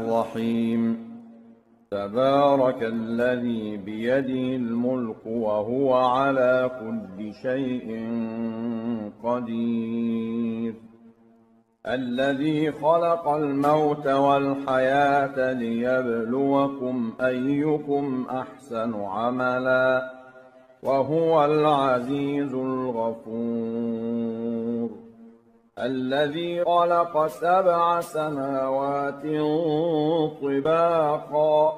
الرحيم تبارك الذي بيده الملك وهو على كل شيء قدير الذي خلق الموت والحياة ليبلوكم أيكم أحسن عملا وهو العزيز الغفور الذي خلق 7 سماوات طباقا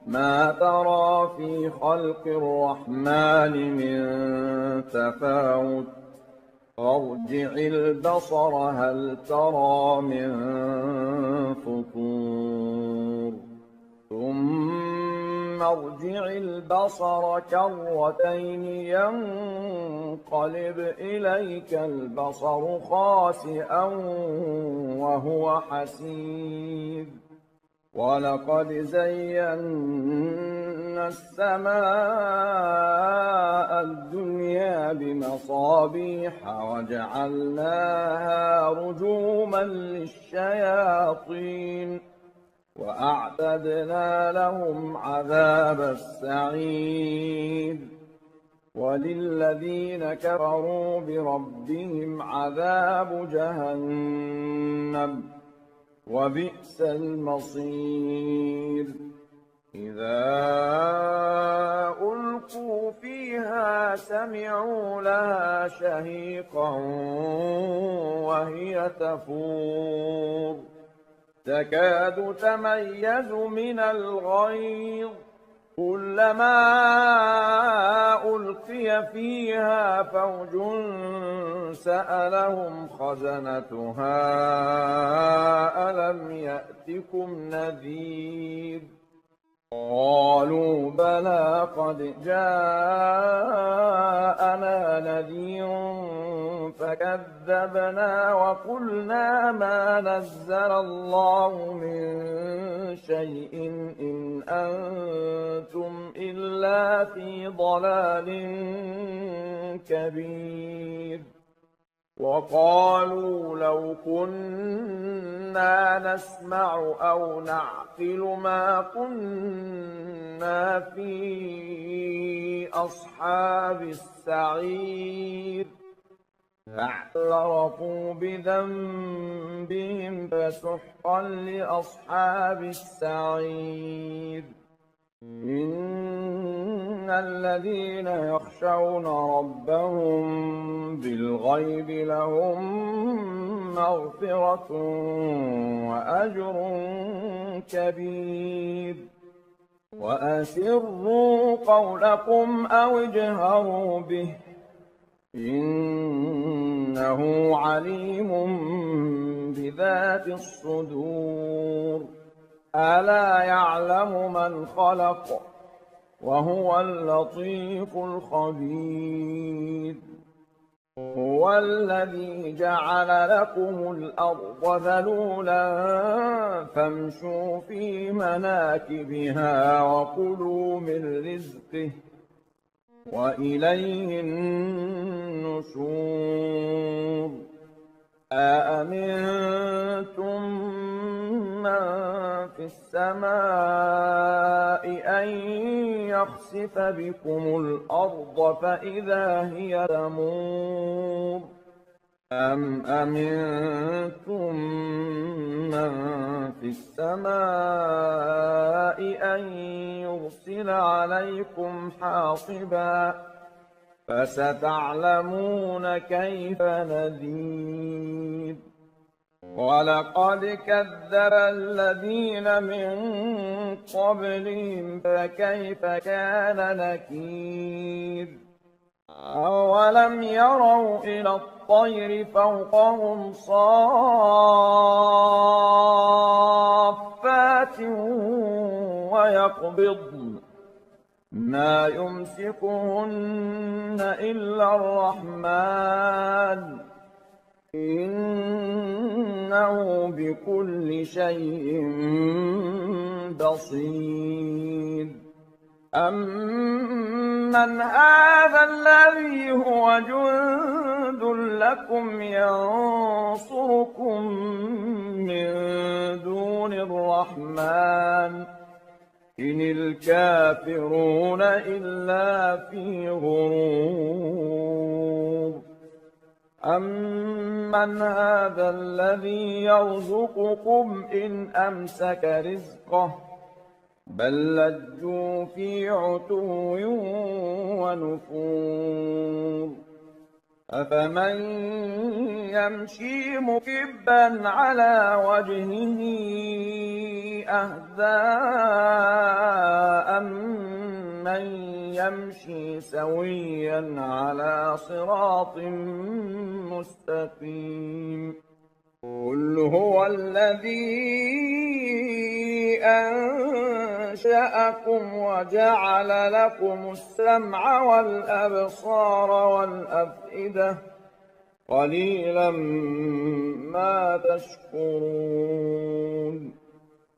ما ترى في خلق الرحمن من تفاوت فارجع البصر هل ترى من فطور ثم ارجع البصر كرتين ينقلب إليك البصر خاسئا وهو حسير ولقد زينا السماء الدنيا بمصابيح وجعلناها رجوما للشياطين وأعتدنا لهم عذاب السعير وللذين كفروا بربهم عذاب جهنم وبئس المصير إذا ألقوا فيها سمعوا لها شهيقا وهي تفور تكاد تميز من الغيظ كلما ألقي فيها فوج سألهم خزنتها ألم يأتكم نذير قالوا بلى قد جاءنا نذير فكذبنا وقلنا ما نزل الله من شيء إن أنتم إلا في ضلال كبير وقالوا لو كنا نسمع أو نعقل ما كنا في أصحاب السعير فاعترفوا بذنبهم فسحقا لأصحاب السعير إن الذين يخشون ربهم بالغيب لهم مغفرة وأجر كبير وأسروا قولكم أو اجهروا به إنه عليم بذات الصدور ألا يعلم من خلق وهو اللطيف الخبير هو الذي جعل لكم الأرض ذلولا فامشوا في مناكبها وكلوا من رزقه وإليه النشور أأمنتم من في السماء أن يخسف بكم الأرض فإذا هي تمور أم أمنتم من في السماء أن يرسل عليكم حاصبا فستعلمون كيف نذير ولقد كذب الذين من قبلهم فكيف كان نكير أولم يروا إلى الطير فوقهم صافات ويقبضن ما يمسكهن إلا الرحمن إنه بكل شيء بصير أَمَّنْ هَذَا الَّذِي هُوَ جُندٌ لَّكُمْ يَنصُرُكُم مِّن دُونِ الرَّحْمَٰنِ إِنِ الْكَافِرُونَ إِلَّا فِي غُرُورٍ أَمَّنْ هَذَا الَّذِي يَرْزُقُكُمْ إِنْ أَمْسَكَ رِزْقَهُ بَل لَّجُّوا فِي عُتُوٍّ وَنُفُورٍ أَفَمَن يَمْشِي مُكِبًّا عَلَىٰ وَجْهِهِ أَهْدَىٰ أَمَّن يَمْشِي سَوِيًّا عَلَىٰ صِرَاطٍ مُّسْتَقِيمٍ قُلْ هُوَ الَّذِي أَنشَأَكُمْ وَجَعَلَ لَكُمُ السَّمْعَ وَالْأَبْصَارَ وَالْأَفْئِدَةَ قَلِيلًا مَّا تَشْكُرُونَ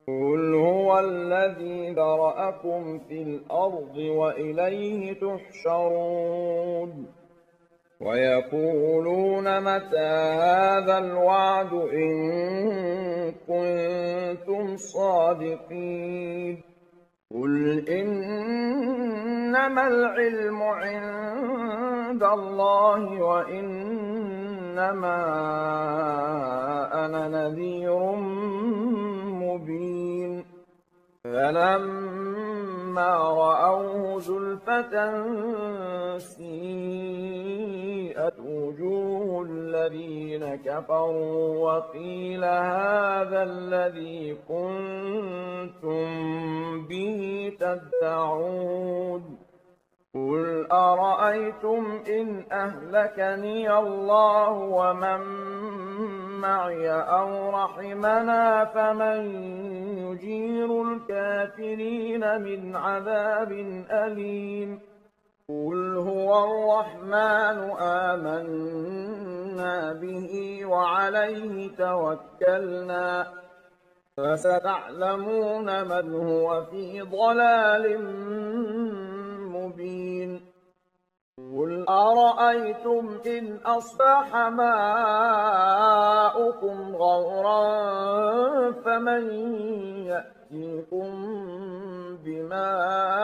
قُلْ هُوَ الَّذِي ذَرَأَكُمْ فِي الْأَرْضِ وَإِلَيْهِ تُحْشَرُونَ وَيَقُولُونَ مَتَىٰ هَٰذَا الْوَعْدُ إِن كُنتُمْ صَادِقِينَ قُلْ إِنَّمَا الْعِلْمُ عِندَ اللَّهِ وَإِنَّمَا أَنَا نَذِيرٌ مُّبِينٌ فَلَمَّا رَأَوْهُ زُلْفَةً سِيئَتْ وُجُوهُ الَّذِينَ كَفَرُوا وَقِيلَ هَٰذَا الَّذِي كُنتُم بِهِ تَدَّعُونَ قُلْ أَرَأَيْتُمْ إِنْ أَهْلَكَنِيَ اللَّهُ وَمَن مَّعِيَ أَوْ رَحِمَنَا فَمَن يُجِيرُ الْكَافِرِينَ مِنْ عَذَابٍ أَلِيمٍ قُلْ هُوَ الرَّحْمَٰنُ آمَنَّا بِهِ وَعَلَيْهِ تَوَكَّلْنَا فَسَتَعْلَمُونَ مَنْ هُوَ فِي ضَلَالٍ مُّبِينٍ قُلْ أَرَأَيْتُمْ إِنْ أَصْبَحَ مَاؤُكُمْ غَوْرًا فَمَن يَأْتِيكُم بِمَاءٍ